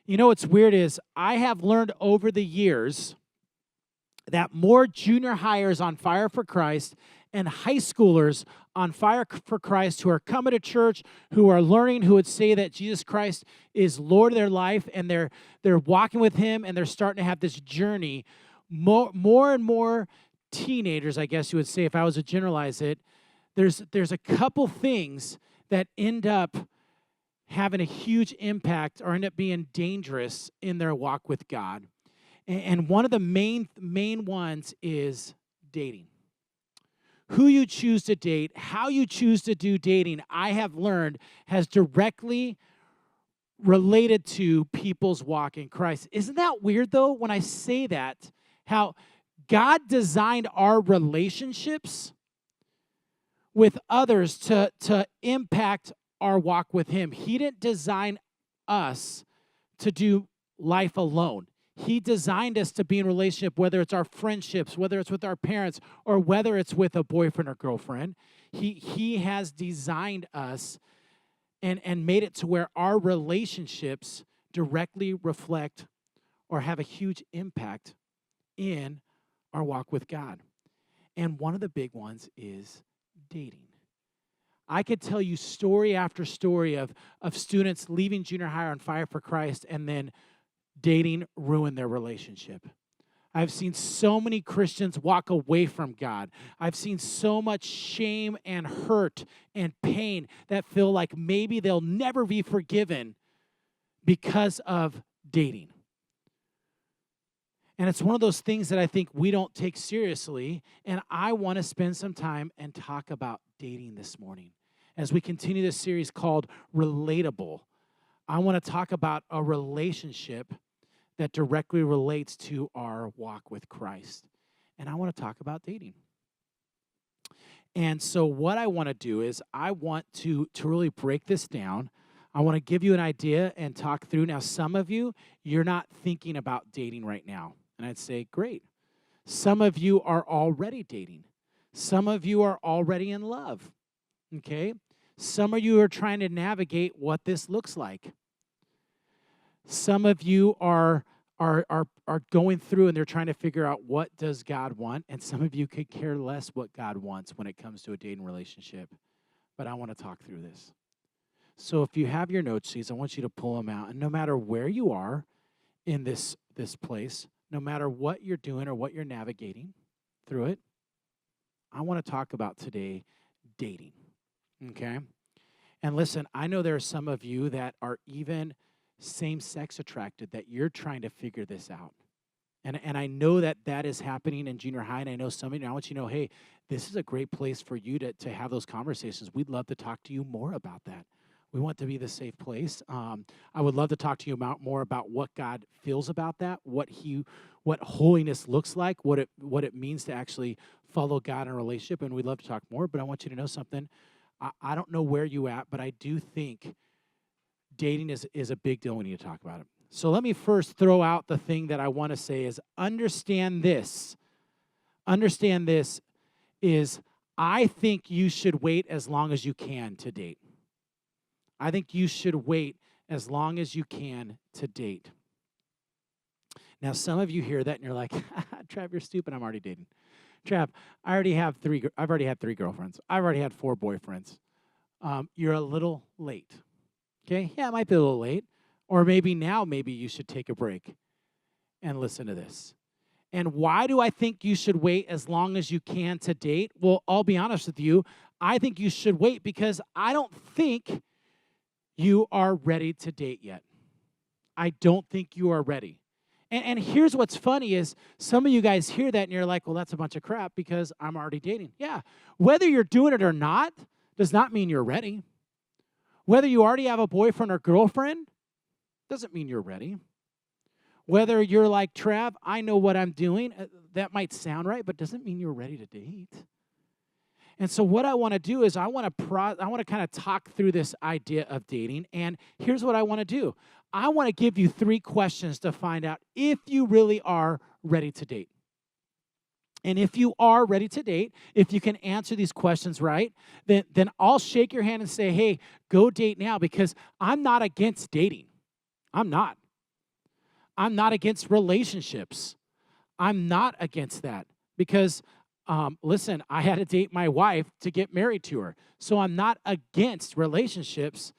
You know what's weird is I have learned over the years that more junior hires on fire for Christ and high schoolers on fire for Christ who are coming to church, who are learning, who would say that Jesus Christ is Lord of their life, and they're walking with Him, and they're starting to have this journey. More and more teenagers, I guess you would say, if I was to generalize it, there's a couple things that end up having a huge impact or end up being dangerous in their walk with God. And one of the main ones is dating. Who you choose to date, how you choose to do dating, I have learned has directly related to people's walk in Christ. Isn't that weird, though, when I say that, how God designed our relationships with others to impact our walk with Him. He didn't design us to do life alone. He designed us to be in relationship, whether it's our friendships, whether it's with our parents, or whether it's with a boyfriend or girlfriend. He has designed us and made it to where our relationships directly reflect or have a huge impact in our walk with God. And one of the big ones is dating. I could tell you story after story of students leaving junior high on fire for Christ and then dating ruined their relationship. I've seen so many Christians walk away from God. I've seen so much shame and hurt and pain that feel like maybe they'll never be forgiven because of dating. And it's one of those things that I think we don't take seriously, and I want to spend some time and talk about dating this morning. As we continue this series called Relatable, I want to talk about a relationship that directly relates to our walk with Christ. And I want to talk about dating. And so what I want to do is I want to really break this down. I want to give you an idea and talk through. Now, some of you, you're not thinking about dating right now. And I'd say, great. Some of you are already dating. Some of you are already in love. Okay? Some of you are trying to navigate what this looks like. Some of you are going through and they're trying to figure out what does God want, and some of you could care less what God wants when it comes to a dating relationship. But I want to talk through this. So if you have your note sheets, I want you to pull them out, and no matter where you are in this place, no matter what you're doing or what you're navigating through it, I want to talk about today dating. Okay? And listen, I know there are some of you that are even same-sex attracted, that you're trying to figure this out. And I know that is happening in junior high, and I know some of you, I want you to know, hey, this is a great place for you to have those conversations. We'd love to talk to you more about that. We want to be the safe place. I would love to talk to you more about what God feels about that, what holiness looks like, what it means to actually follow God in a relationship, and we'd love to talk more, but I want you to know something. I don't know where you at, but I do think dating is a big deal when you talk about it. So let me first throw out the thing that I want to say is understand this. Understand this is I think you should wait as long as you can to date. I think you should wait as long as you can to date. Now, some of you hear that and you're like, Trav, you're stupid. I'm already dating. Trav, I've already had 3 girlfriends. I've already had 4 boyfriends. You're a little late. Okay? Yeah, it might be a little late. Or maybe you should take a break and listen to this. And why do I think you should wait as long as you can to date? Well, I'll be honest with you. I think you should wait because I don't think you are ready to date yet. I don't think you are ready. And here's what's funny is some of you guys hear that and you're like, well, that's a bunch of crap because I'm already dating. Yeah. Whether you're doing it or not does not mean you're ready. Whether you already have a boyfriend or girlfriend doesn't mean you're ready. Whether you're like, Trav, I know what I'm doing, that might sound right, but doesn't mean you're ready to date. And so what I want to do is I want to kind of talk through this idea of dating, and here's what I want to do. I want to give you 3 questions to find out if you really are ready to date. And if you are ready to date, if you can answer these questions right, then I'll shake your hand and say, hey, go date now, because I'm not against dating. I'm not. I'm not against relationships. I'm not against that because, listen, I had to date my wife to get married to her. So I'm not against relationships.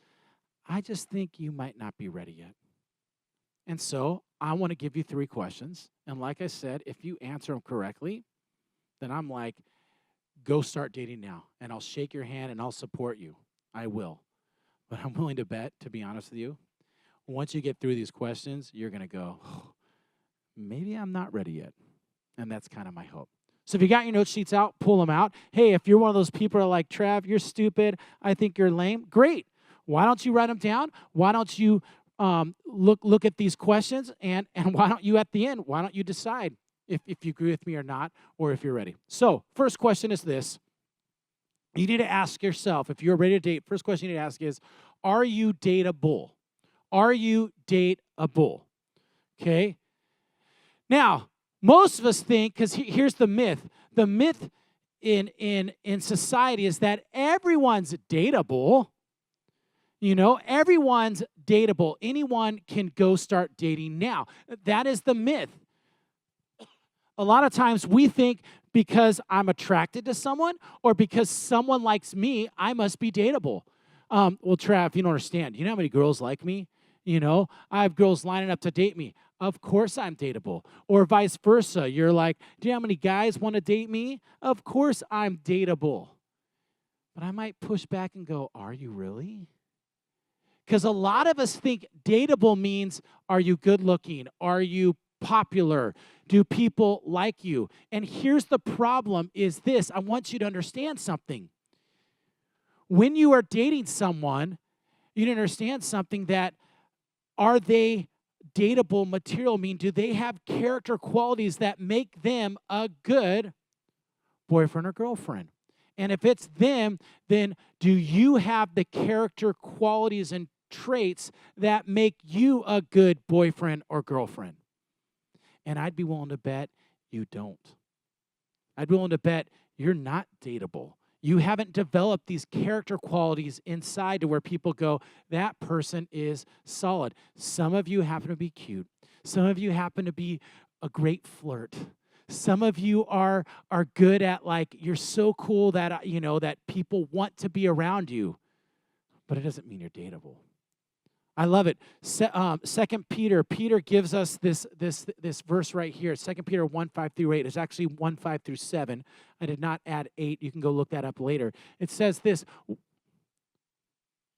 I just think you might not be ready yet. And so I want to give you 3 questions. And like I said, if you answer them correctly, then I'm like, go start dating now. And I'll shake your hand and I'll support you. I will. But I'm willing to bet, to be honest with you, once you get through these questions, you're going to go, oh, maybe I'm not ready yet. And that's kind of my hope. So if you got your note sheets out, pull them out. Hey, if you're one of those people who are like, Trav, you're stupid, I think you're lame, great. Why don't you write them down? Why don't you look at these questions? And why don't you at the end, why don't you decide if you agree with me or not, or if you're ready? So first question is this. You need to ask yourself, if you're ready to date, first question you need to ask is, are you dateable? Are you dateable? Okay? Now, most of us think, because here's the myth. The myth in society is that everyone's dateable. You know, everyone's dateable. Anyone can go start dating now. That is the myth. A lot of times we think because I'm attracted to someone or because someone likes me, I must be dateable. Well, Trav, you don't understand. You know how many girls like me? You know, I have girls lining up to date me. Of course I'm dateable. Or vice versa. You're like, do you know how many guys want to date me? Of course I'm dateable. But I might push back and go, are you really? Because a lot of us think dateable means, are you good looking? Are you popular? Do people like you? And here's the problem is this. I want you to understand something. When you are dating someone, you need to understand something that are they dateable material? I mean, do they have character qualities that make them a good boyfriend or girlfriend? And if it's them, then do you have the character qualities and traits that make you a good boyfriend or girlfriend? And I'd be willing to bet you don't. I'd be willing to bet you're not dateable. You haven't developed these character qualities inside to where people go, that person is solid. Some of you happen to be cute. Some of you happen to be a great flirt. Some of you are good at, like, you're so cool that, that people want to be around you. But it doesn't mean you're dateable. I love it. 2 Peter gives us this verse right here. 2 Peter 1:5-8. It's actually 1:5-7. I did not add 8. You can go look that up later. It says this.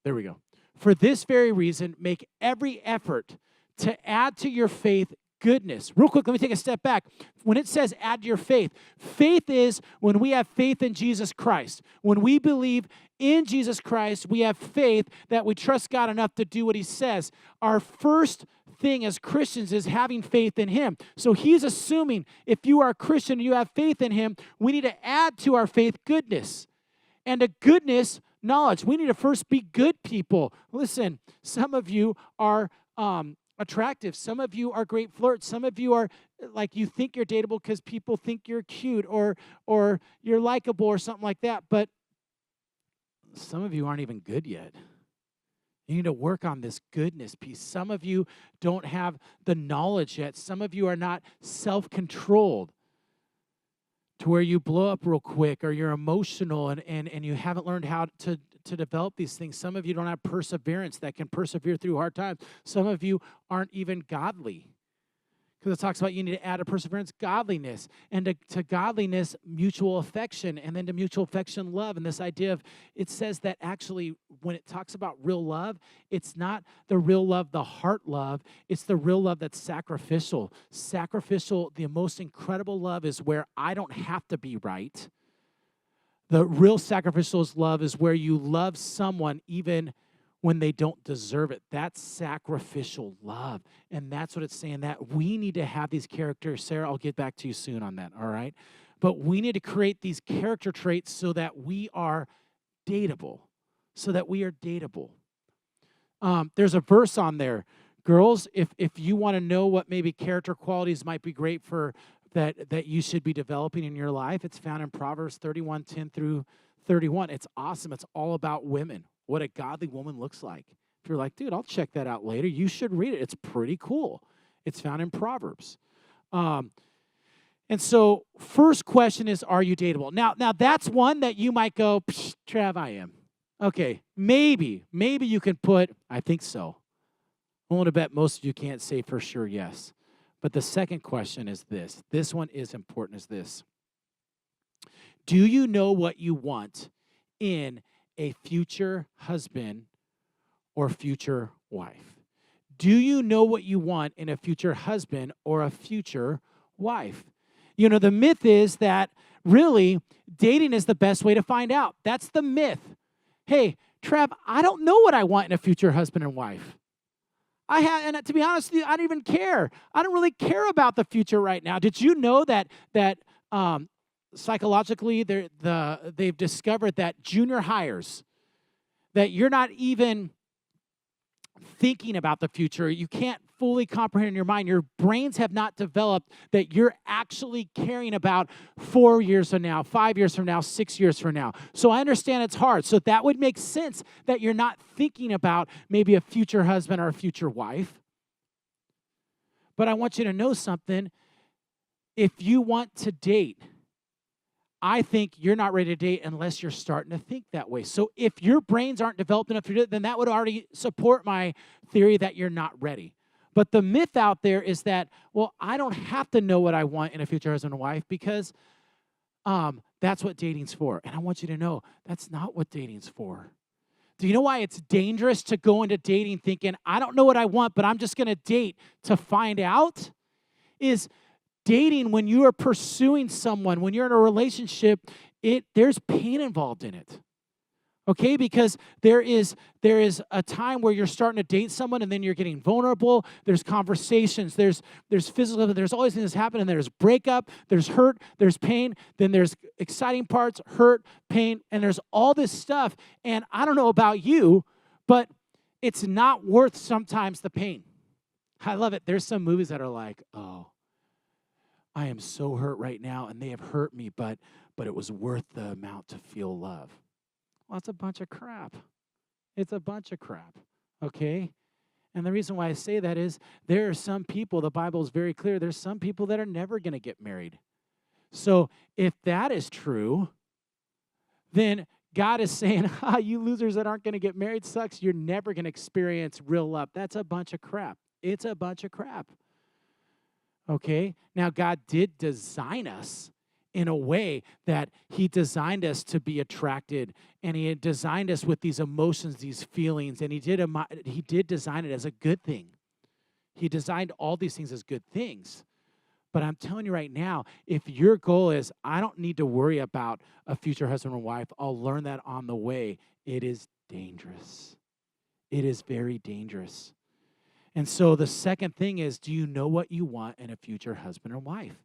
There we go. For this very reason, make every effort to add to your faith goodness. Real quick, let me take a step back. When it says add to your faith, faith is when we have faith in Jesus Christ. When we believe in Jesus Christ, we have faith that we trust God enough to do what he says. Our first thing as Christians is having faith in him. So he's assuming if you are a Christian and you have faith in him, we need to add to our faith goodness. And to goodness, knowledge. We need to first be good people. Listen, some of you are attractive. Some of you are great flirts. Some of you are like, you think you're dateable because people think you're cute or you're likable or something like that. But some of you aren't even good yet. You need to work on this goodness piece. Some of you don't have the knowledge yet. Some of you are not self-controlled to where you blow up real quick, or you're emotional and you haven't learned how to develop these things. Some of you don't have perseverance that can persevere through hard times. Some of you aren't even godly. Because it talks about you need to add to perseverance godliness, and to godliness mutual affection, and then to mutual affection love. And this idea of, it says that actually when it talks about real love, it's not the real love, the heart love, it's the real love that's sacrificial. Sacrificial, the most incredible love is where I don't have to be right. The real sacrificial love is where you love someone even when they don't deserve it. That's sacrificial love. And that's what it's saying, that we need to have these characters. Sarah, I'll get back to you soon on that, all right? But we need to create these character traits so that we are dateable. So that we are dateable. There's a verse on there. Girls, if you want to know what maybe character qualities might be great for that you should be developing in your life, it's found in Proverbs 31:10-31. It's awesome. It's all about women. What a godly woman looks like. If you're like, dude, I'll check that out later, you should read it. It's pretty cool. It's found in Proverbs. Um, and so, first question is, are you dateable? Now that's one that you might go, Trav, I am. Okay, maybe you can put, I think so. I'm willing to bet most of you can't say for sure yes. But the second question is this. This one is important, is this. Do you know what you want in a future husband or future wife? Do you know what you want in a future husband or a future wife? You know, the myth is that really dating is the best way to find out. That's the myth. Hey, Trev, I don't know what I want in a future husband and wife. And to be honest with you, I don't even care. I don't really care about the future right now. Did you know that psychologically they've discovered that junior hires, that you're not even thinking about the future. You can't fully comprehend in your mind. Your brains have not developed that you're actually caring about 4 years from now, 5 years from now, 6 years from now. So I understand it's hard. So that would make sense that you're not thinking about maybe a future husband or a future wife. But I want you to know something. If you want to date, I think you're not ready to date unless you're starting to think that way. So if your brains aren't developed enough to do it, then that would already support my theory that you're not ready. But the myth out there is that, well, I don't have to know what I want in a future husband and wife because that's what dating's for. And I want you to know that's not what dating's for. Do you know why it's dangerous to go into dating thinking, I don't know what I want, but I'm just going to date to find out? Is dating, when you are pursuing someone, when you're in a relationship, there's pain involved in it. Okay, because there is a time where you're starting to date someone and then you're getting vulnerable. There's conversations, there's physical, there's always things that happen, and there's breakup, there's hurt, there's pain, then there's exciting parts, hurt, pain, and there's all this stuff. And I don't know about you, but it's not worth sometimes the pain. I love it. There's some movies that are like, oh, I am so hurt right now, and they have hurt me, but it was worth the amount to feel love. Well, that's a bunch of crap. It's a bunch of crap, okay? And the reason why I say that is there are some people, the Bible is very clear, there's some people that are never going to get married. So if that is true, then God is saying, you losers that aren't going to get married sucks. You're never going to experience real love. That's a bunch of crap. It's a bunch of crap. Okay? Now, God did design us in a way that he designed us to be attracted, and he had designed us with these emotions, these feelings, and he did design it as a good thing. He designed all these things as good things. But I'm telling you right now, if your goal is, I don't need to worry about a future husband or wife, I'll learn that on the way, it is dangerous. It is very dangerous. And so the second thing is, do you know what you want in a future husband or wife?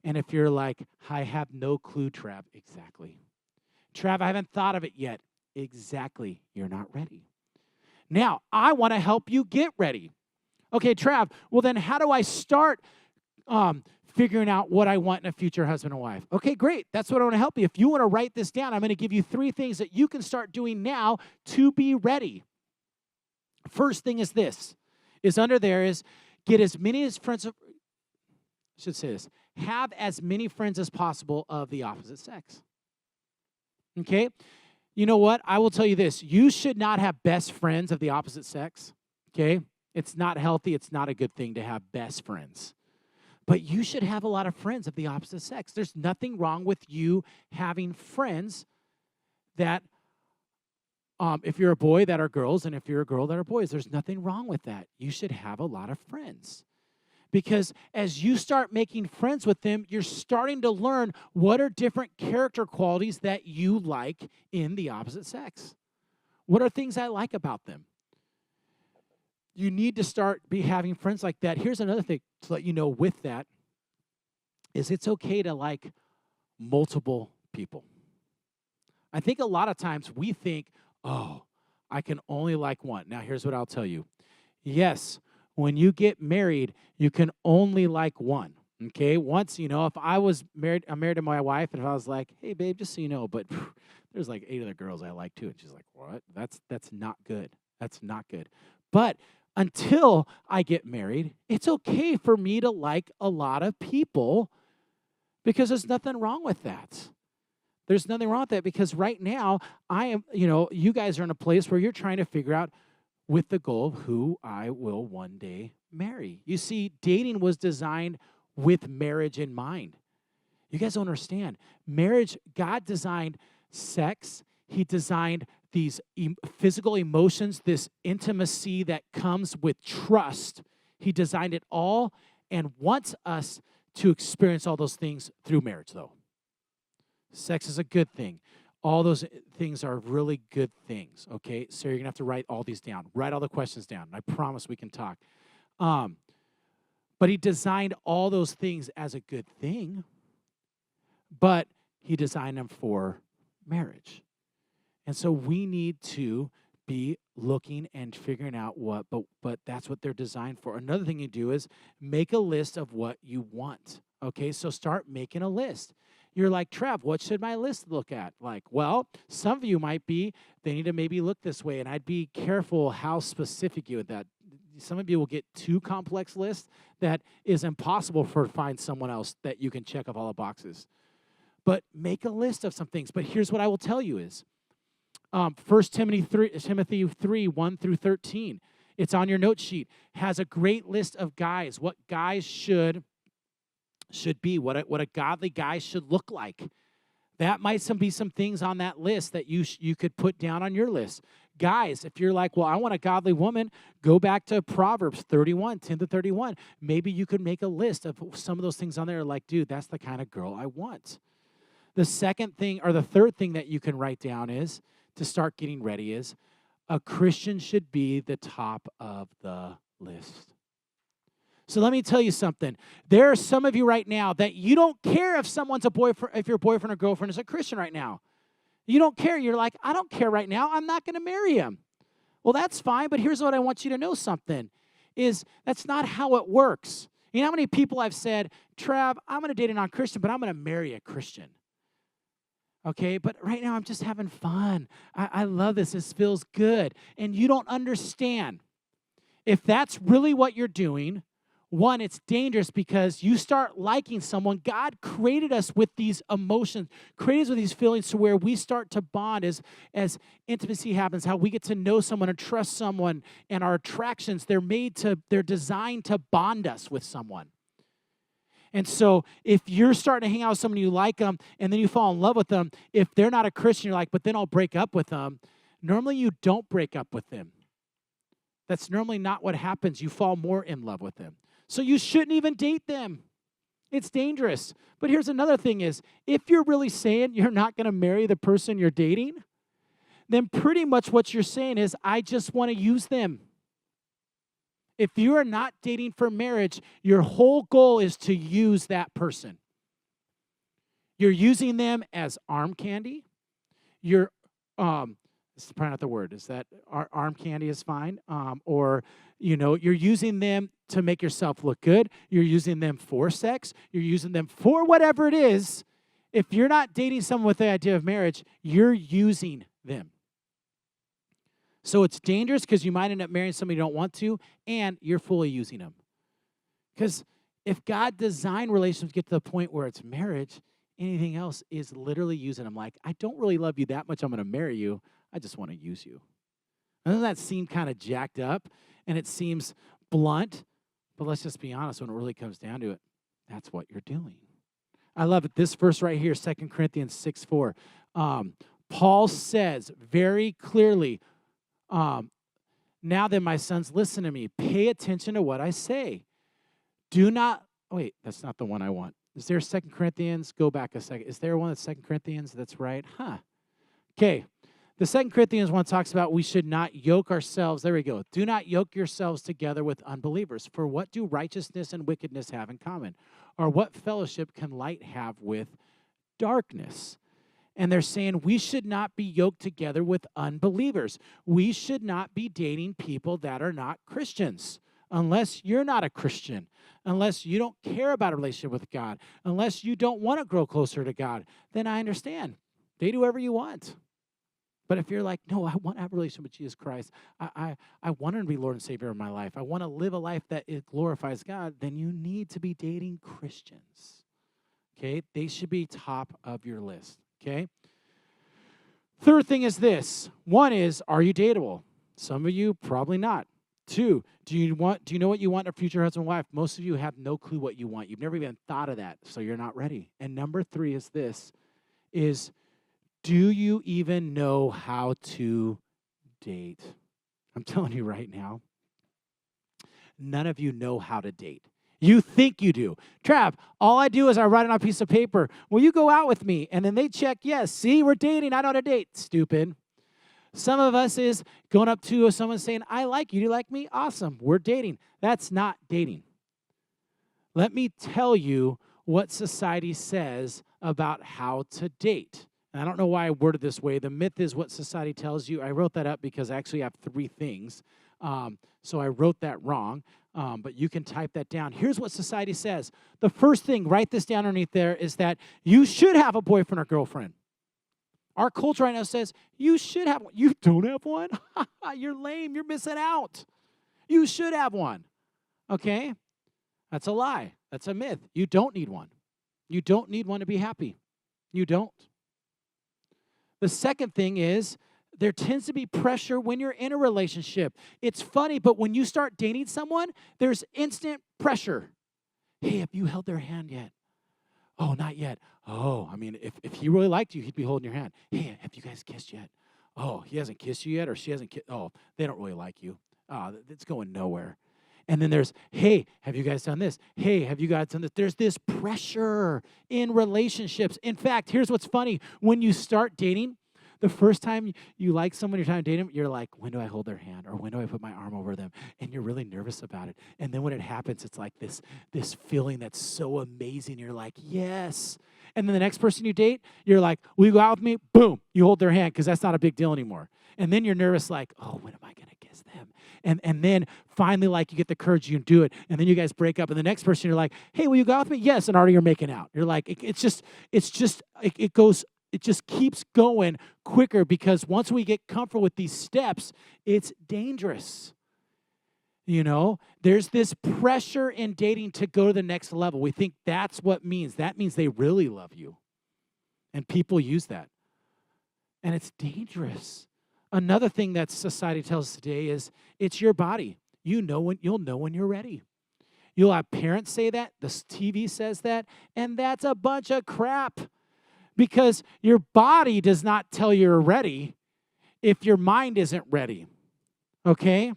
And if you're like, I have no clue, Trav, exactly. Trav, I haven't thought of it yet. Exactly, you're not ready. Now, I want to help you get ready. Okay, Trav, well then how do I start figuring out what I want in a future husband or wife? Okay, great. That's what I want to help you. If you want to write this down, I'm going to give you 3 things that you can start doing now to be ready. First thing is this, is under there is get as many as friends of, I should say this, have as many friends as possible of the opposite sex. Okay? You know what? I will tell you this. You should not have best friends of the opposite sex. Okay? It's not healthy. It's not a good thing to have best friends. But you should have a lot of friends of the opposite sex. There's nothing wrong with you having friends that, if you're a boy, that are girls, and if you're a girl, that are boys. There's nothing wrong with that. You should have a lot of friends. Because as you start making friends with them, you're starting to learn what are different character qualities that you like in the opposite sex. What are things I like about them? You need to start having friends like that. Here's another thing to let you know with that is it's okay to like multiple people. I think a lot of times we think, oh, I can only like one. Now, here's what I'll tell you. Yes, when you get married, you can only like one, okay? Once, if I'm married to my wife, and if I was like, hey, babe, just so you know, but there's like 8 other girls I like too. And she's like, what? That's not good. That's not good. But until I get married, it's okay for me to like a lot of people because there's nothing wrong with that. There's nothing wrong with that because right now I am, you guys are in a place where you're trying to figure out with the goal of who I will one day marry. You see, dating was designed with marriage in mind. You guys don't understand. Marriage, God designed sex. He designed these physical emotions, this intimacy that comes with trust. He designed it all and wants us to experience all those things through marriage, though. Sex is a good thing. All those things are really good things, okay? So you're going to have to write all these down. Write all the questions down. I promise we can talk. But he designed all those things as a good thing, but he designed them for marriage. And so we need to be looking and figuring out what, but that's what they're designed for. Another thing you do is make a list of what you want, okay? So start making a list. You're like, Trev, what should my list look at? Like, well, some of you might be, they need to maybe look this way, and I'd be careful how specific you would that. Some of you will get too complex lists that is impossible to find someone else that you can check off all the boxes. But make a list of some things. But here's what I will tell you is, 1 Timothy 3, 1 through 13. It's on your note sheet. Has a great list of guys, what guys should be, what a godly guy should look like. That might be some things on that list that you could put down on your list. Guys, if you're like, well, I want a godly woman, go back to Proverbs 31, 10 to 31. Maybe you could make a list of some of those things on there like, dude, that's the kind of girl I want. The second thing, or the third thing that you can write down is, to start getting ready is, a Christian should be the top of the list. So let me tell you something. There are some of you right now that you don't care if someone's a boyfriend, if your boyfriend or girlfriend is a Christian right now. You don't care. You're like, I don't care right now. I'm not going to marry him. Well, that's fine, but here's what I want you to know something, is that's not how it works. You know how many people I've said, Trav, I'm going to date a non-Christian, but I'm going to marry a Christian. Okay, but right now I'm just having fun. I love this. This feels good. And you don't understand. If that's really what you're doing, one, it's dangerous because you start liking someone. God created us with these emotions, created us with these feelings to where we start to bond as intimacy happens, how we get to know someone and trust someone, and our attractions, they're designed to bond us with someone. And so if you're starting to hang out with someone, you like them, and then you fall in love with them, if they're not a Christian, you're like, but then I'll break up with them. Normally you don't break up with them. That's normally not what happens. You fall more in love with them. So you shouldn't even date them. It's dangerous. But here's another thing is, if you're really saying you're not going to marry the person you're dating, then pretty much what you're saying is, I just want to use them. If you are not dating for marriage, your whole goal is to use that person. You're using them as arm candy. You're, this is probably not the word. Is that arm candy is fine? Or, you're using them to make yourself look good. You're using them for sex. You're using them for whatever it is. If you're not dating someone with the idea of marriage, you're using them. So it's dangerous because you might end up marrying somebody you don't want to, and you're fully using them. Because if God designed relationships to get to the point where it's marriage, anything else is literally using them. Like, I don't really love you that much, I'm going to marry you. I just want to use you. Doesn't that seem kind of jacked up? And it seems blunt, but let's just be honest, when it really comes down to it, that's what you're doing. I love it. This verse right here, 2 Corinthians 6:4. Paul says very clearly, now then, my sons, listen to me. Pay attention to what I say. Do not, wait, that's not the one I want. Is there 2 Corinthians? Go back a second. Is there one that's 2 Corinthians that's right? Okay. The 2 Corinthians one talks about we should not yoke ourselves. There we go. Do not yoke yourselves together with unbelievers. For what do righteousness and wickedness have in common? Or what fellowship can light have with darkness? And they're saying we should not be yoked together with unbelievers. We should not be dating people that are not Christians. Unless you're not a Christian, unless you don't care about a relationship with God, unless you don't want to grow closer to God, then I understand. Date whoever you want. But if you're like, no, I want to have a relationship with Jesus Christ. I want him to be Lord and Savior of my life. I want to live a life that it glorifies God. Then you need to be dating Christians. Okay? They should be top of your list. Okay? Third thing is this. One is, are you dateable? Some of you, probably not. Two, do you know what you want in a future husband and wife? Most of you have no clue what you want. You've never even thought of that, so you're not ready. And number three is this, is do you even know how to date? I'm telling you right now, none of you know how to date. You think you do. Trav, all I do is I write it on a piece of paper. Will you go out with me? And then they check, yes, see, we're dating. I know how to date. Stupid. Some of us is going up to someone saying, I like you. Do you like me? Awesome. We're dating. That's not dating. Let me tell you what society says about how to date. And I don't know why I worded this way. The myth is what society tells you. I wrote that up because I actually have three things. So I wrote that wrong, but you can type that down. Here's what society says. The first thing, write this down underneath there, is that you should have a boyfriend or girlfriend. Our culture right now says, you should have one. You don't have one? You're lame. You're missing out. You should have one. Okay? That's a lie. That's a myth. You don't need one. You don't need one to be happy. You don't. The second thing is, there tends to be pressure when you're in a relationship. It's funny, but when you start dating someone, there's instant pressure. Hey, have you held their hand yet? Oh, not yet. Oh, I mean, if he really liked you, he'd be holding your hand. Hey, have you guys kissed yet? Oh, he hasn't kissed you yet, or she hasn't kissed. Oh, they don't really like you. It's going nowhere. And then there's, hey, have you guys done this? Hey, have you guys done this? There's this pressure in relationships. In fact, here's what's funny. When you start dating, the first time you like someone, you're trying to date them, you're like, when do I hold their hand? Or when do I put my arm over them? And you're really nervous about it. And then when it happens, it's like this feeling that's so amazing. You're like, yes. And then the next person you date, you're like, will you go out with me? Boom, you hold their hand because that's not a big deal anymore. And then you're nervous like, oh, when am I going to kiss them? And then finally, like, you get the courage, you do it. And then you guys break up. And the next person, you're like, hey, will you go out with me? Yes. And already you're making out. You're like, it just keeps going quicker because once we get comfortable with these steps, it's dangerous. You know, there's this pressure in dating to go to the next level. We think that's what means. That means they really love you. And people use that. And it's dangerous. Another thing that society tells us today is it's your body. You'll know when you're ready. You'll have parents say that, the TV says that, and that's a bunch of crap. Because your body does not tell you're ready if your mind isn't ready. Okay?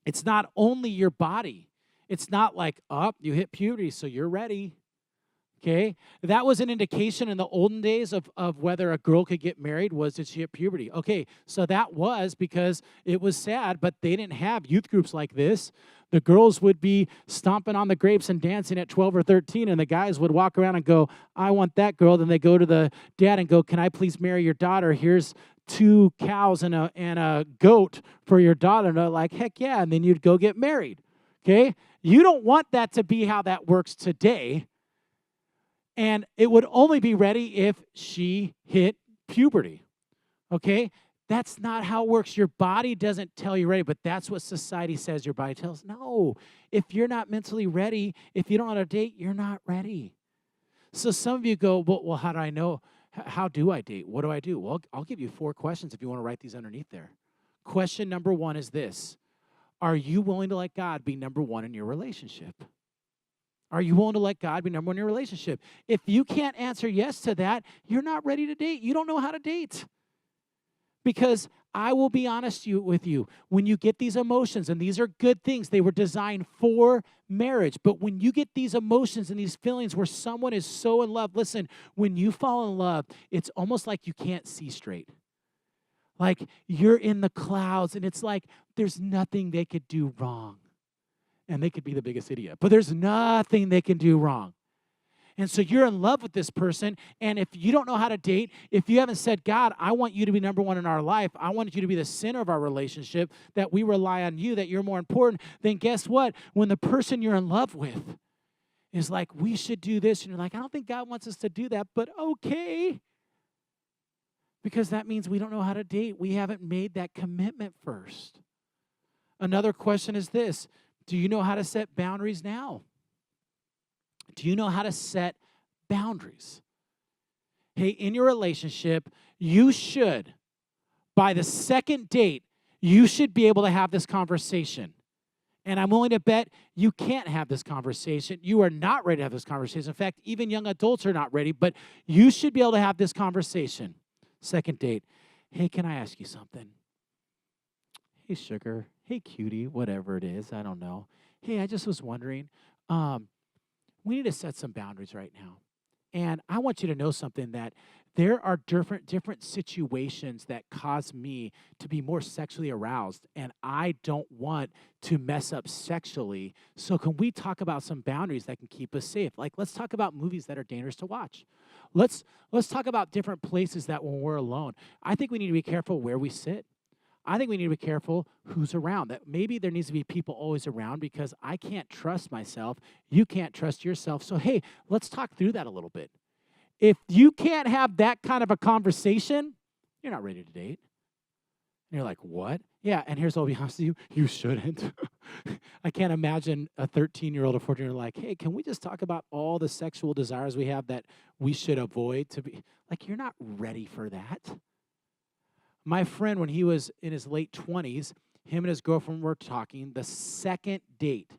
It's not only your body. It's not like, you hit puberty, so you're ready. Okay? That was an indication in the olden days of whether a girl could get married was did she hit puberty. Okay, so that was because it was sad, but they didn't have youth groups like this. The girls would be stomping on the grapes and dancing at 12 or 13, and the guys would walk around and go, I want that girl. Then they go to the dad and go, can I please marry your daughter? Here's 2 cows and a goat for your daughter. And they're like, heck yeah, and then you'd go get married. Okay? You don't want that to be how that works today. And it would only be ready if she hit puberty. Okay? That's not how it works. Your body doesn't tell you ready, but that's what society says your body tells. No. If you're not mentally ready, if you don't know how to date, you're not ready. So some of you go, well, how do I know? How do I date? What do I do? Well, I'll give you 4 questions if you want to write these underneath there. Question number 1 is this. Are you willing to let God be number 1 in your relationship? Are you willing to let God be number 1 in your relationship? If you can't answer yes to that, you're not ready to date. You don't know how to date. Because I will be honest with you, when you get these emotions, and these are good things, they were designed for marriage, but when you get these emotions and these feelings where someone is so in love, listen, when you fall in love, it's almost like you can't see straight. Like you're in the clouds, and it's like there's nothing they could do wrong. And they could be the biggest idiot, but there's nothing they can do wrong. And so you're in love with this person, and if you don't know how to date, if you haven't said, God, I want you to be number 1 in our life, I want you to be the center of our relationship, that we rely on you, that you're more important, then guess what? When the person you're in love with is like, we should do this, and you're like, I don't think God wants us to do that, but okay. because that means we don't know how to date. We haven't made that commitment first. Another question is this: do you know how to set boundaries now? Do you know how to set boundaries? Hey, in your relationship, you should, by the second date, you should be able to have this conversation. And I'm willing to bet you can't have this conversation. You are not ready to have this conversation. In fact, even young adults are not ready, but you should be able to have this conversation. Second date. Hey, can I ask you something? Hey, sugar. Hey, cutie, whatever it is. I don't know. Hey, I just was wondering, we need to set some boundaries right now. And I want you to know something, that there are different situations that cause me to be more sexually aroused, and I don't want to mess up sexually. So can we talk about some boundaries that can keep us safe? Like, let's talk about movies that are dangerous to watch. Let's talk about different places that when we're alone, I think we need to be careful where we sit. I think we need to be careful who's around. That maybe there needs to be people always around, because I can't trust myself. You can't trust yourself. So, hey, let's talk through that a little bit. If you can't have that kind of a conversation, you're not ready to date. And you're like, what? Yeah, and here's what I'll be honest with you, you shouldn't. I can't imagine a 13-year-old or 14-year-old like, hey, can we just talk about all the sexual desires we have that we should avoid to be, like, you're not ready for that. My friend, when he was in his late 20s, him and his girlfriend were talking. The second date,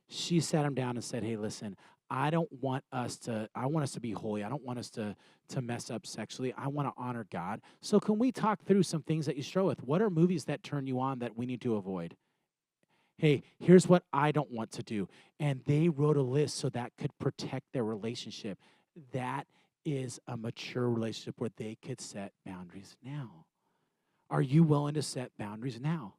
she sat him down and said, hey, listen, I want us to be holy. I don't want us to mess up sexually. I want to honor God. So can we talk through some things that you struggle with? What are movies that turn you on that we need to avoid? Hey, here's what I don't want to do. And they wrote a list so that could protect their relationship. That is a mature relationship where they could set boundaries now. Are you willing to set boundaries now?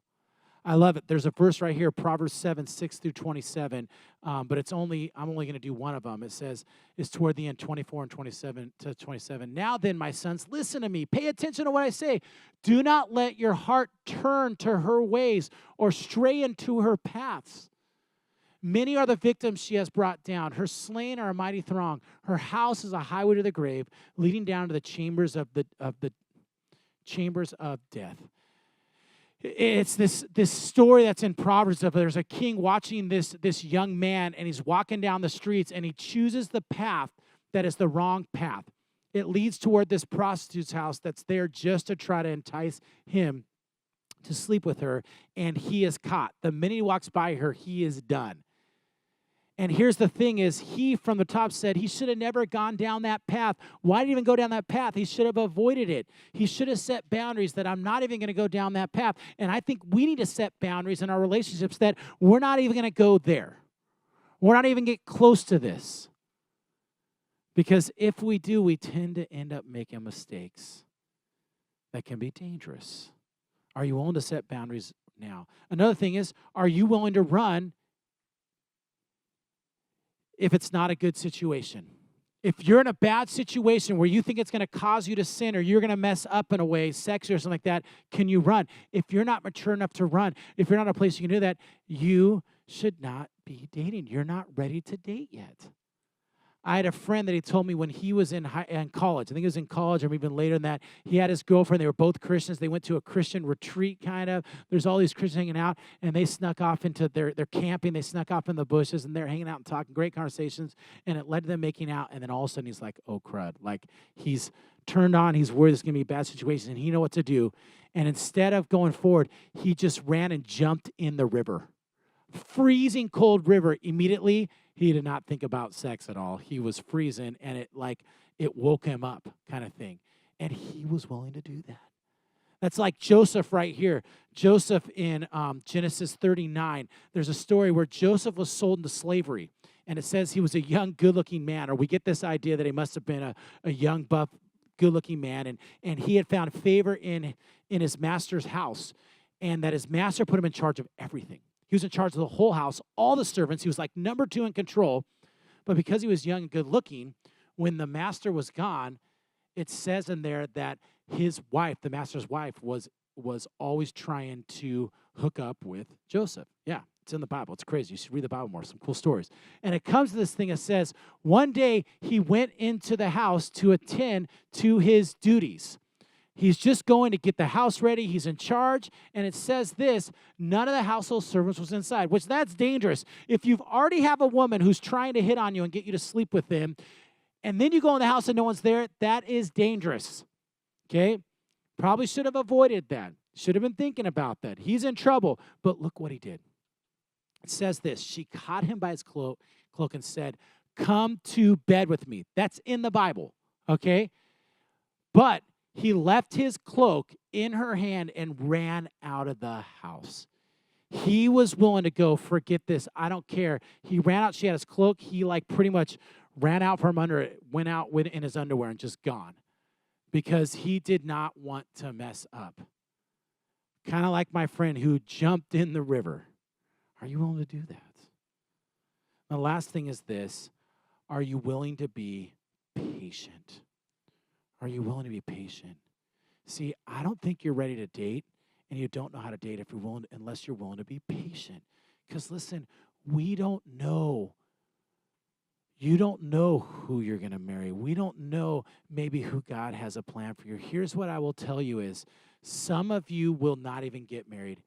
I love it. There's a verse right here, Proverbs 7, 6 through 27, but I'm only going to do one of them. It says, it's toward the end, 24 and 27 to 27. Now then, my sons, listen to me. Pay attention to what I say. Do not let your heart turn to her ways or stray into her paths. Many are the victims she has brought down. Her slain are a mighty throng. Her house is a highway to the grave, leading down to the chambers of chambers of death. It's this story that's in Proverbs of there's a king watching this young man, and he's walking down the streets, and he chooses the path that is the wrong path. It leads toward this prostitute's house that's there just to try to entice him to sleep with her, and he is caught. The minute he walks by her, he is done. And here's the thing is, he from the top said he should have never gone down that path. Why did he even go down that path? He should have avoided it. He should have set boundaries that I'm not even going to go down that path. And I think we need to set boundaries in our relationships that we're not even going to go there. We're not even get close to this. Because if we do, we tend to end up making mistakes that can be dangerous. Are you willing to set boundaries now? Another thing is, are you willing to run if it's not a good situation? If you're in a bad situation where you think it's going to cause you to sin or you're going to mess up in a way, sex or something like that, can you run? If you're not mature enough to run, if you're not in a place you can do that, you should not be dating. You're not ready to date yet. I had a friend that he told me when he was in college, I think he was in college or even later than that, he had his girlfriend. They were both Christians. They went to a Christian retreat kind of. There's all these Christians hanging out, and they snuck off into their camping. They snuck off in the bushes, and they're hanging out and talking, great conversations, and it led to them making out, and then all of a sudden he's like, oh, crud. Like, he's turned on. He's worried there's going to be a bad situation, and he know what to do. And instead of going forward, he just ran and jumped in the river. Freezing cold river. Immediately, he did not think about sex at all. He was freezing, and it woke him up kind of thing. And he was willing to do that. That's like Joseph right here. Joseph in Genesis 39. There's a story where Joseph was sold into slavery. And it says he was a young, good-looking man. Or we get this idea that he must have been a young, buff, good-looking man. And he had found favor in his master's house. And that his master put him in charge of everything. He was in charge of the whole house, all the servants. He was like number 2 in control. But because he was young and good looking, when the master was gone, it says in there that his wife, the master's wife, was always trying to hook up with Joseph. Yeah, it's in the Bible. It's crazy. You should read the Bible more. Some cool stories. And it comes to this thing that says, one day he went into the house to attend to his duties. He's just going to get the house ready. He's in charge. And it says this, none of the household servants was inside, which that's dangerous. If you've already have a woman who's trying to hit on you and get you to sleep with him, and then you go in the house and no one's there, that is dangerous. Okay? Probably should have avoided that. Should have been thinking about that. He's in trouble. But look what he did. It says this, she caught him by his cloak and said, come to bed with me. That's in the Bible. Okay? But he left his cloak in her hand and ran out of the house. He was willing to go, forget this, I don't care. He ran out, she had his cloak. He pretty much ran out from under it, went out in his underwear and just gone. Because he did not want to mess up. Kind of like my friend who jumped in the river. Are you willing to do that? The last thing is this. Are you willing to be patient? Are you willing to be patient? See, I don't think you're ready to date, and you don't know how to date unless you're willing to be patient. Because listen, we don't know. You don't know who you're going to marry. We don't know maybe who God has a plan for you. Here's what I will tell you is, some of you will not even get married.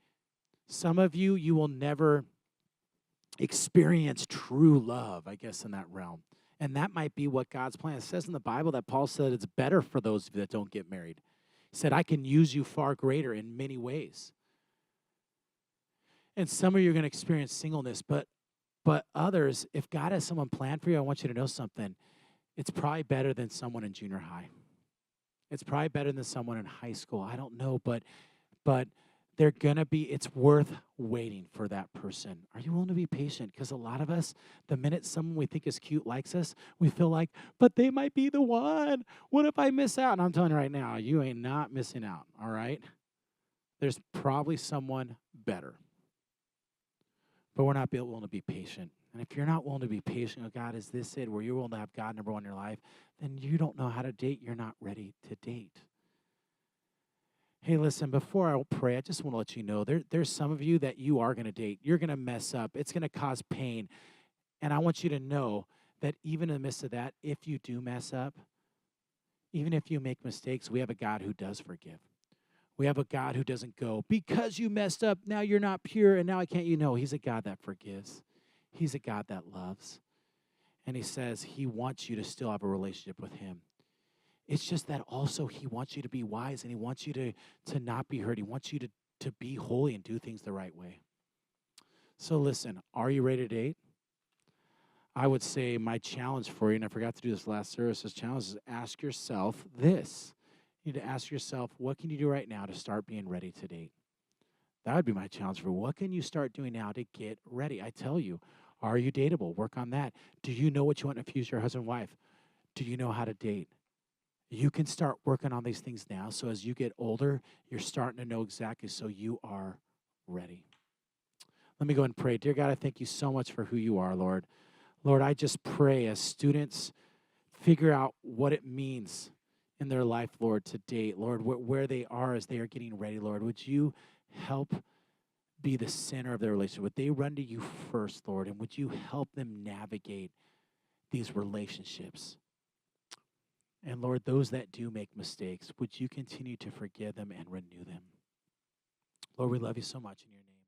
Some of you will never experience true love, I guess, in that realm. And that might be what God's plan. It says in the Bible that Paul said it's better for those of you that don't get married. He said, I can use you far greater in many ways. And some of you are going to experience singleness, but others, if God has someone planned for you, I want you to know something. It's probably better than someone in junior high. It's probably better than someone in high school. I don't know, but they're going to be, it's worth waiting for that person. Are you willing to be patient? Because a lot of us, the minute someone we think is cute likes us, we feel like, but they might be the one. What if I miss out? And I'm telling you right now, you ain't not missing out, all right? There's probably someone better. But we're not willing to be patient. And if you're not willing to be patient, oh God, is this it, where you're willing to have God number one in your life, then you don't know how to date. You're not ready to date. Hey, listen, before I pray, I just want to let you know, there's some of you that you are going to date. You're going to mess up. It's going to cause pain. And I want you to know that even in the midst of that, if you do mess up, even if you make mistakes, we have a God who does forgive. We have a God who doesn't go, because you messed up, now you're not pure, and now I can't, He's a God that forgives. He's a God that loves. And he says he wants you to still have a relationship with him. It's just that also he wants you to be wise, and he wants you to not be hurt. He wants you to be holy and do things the right way. So listen, are you ready to date? I would say my challenge for you, and I forgot to do this last service, this challenge is ask yourself this. You need to ask yourself, what can you do right now to start being ready to date? That would be my challenge for you. What can you start doing now to get ready? I tell you, are you dateable? Work on that. Do you know what you want in the future, husband and wife? Do you know how to date? You can start working on these things now, so as you get older, you're starting to know exactly, so you are ready. Let me go and pray. Dear God, I thank you so much for who you are, Lord. Lord, I just pray as students figure out what it means in their life, Lord, to date. Lord, where they are as they are getting ready, Lord, would you help be the center of their relationship? Would they run to you first, Lord, and would you help them navigate these relationships? And Lord, those that do make mistakes, would you continue to forgive them and renew them? Lord, we love you so much in your name.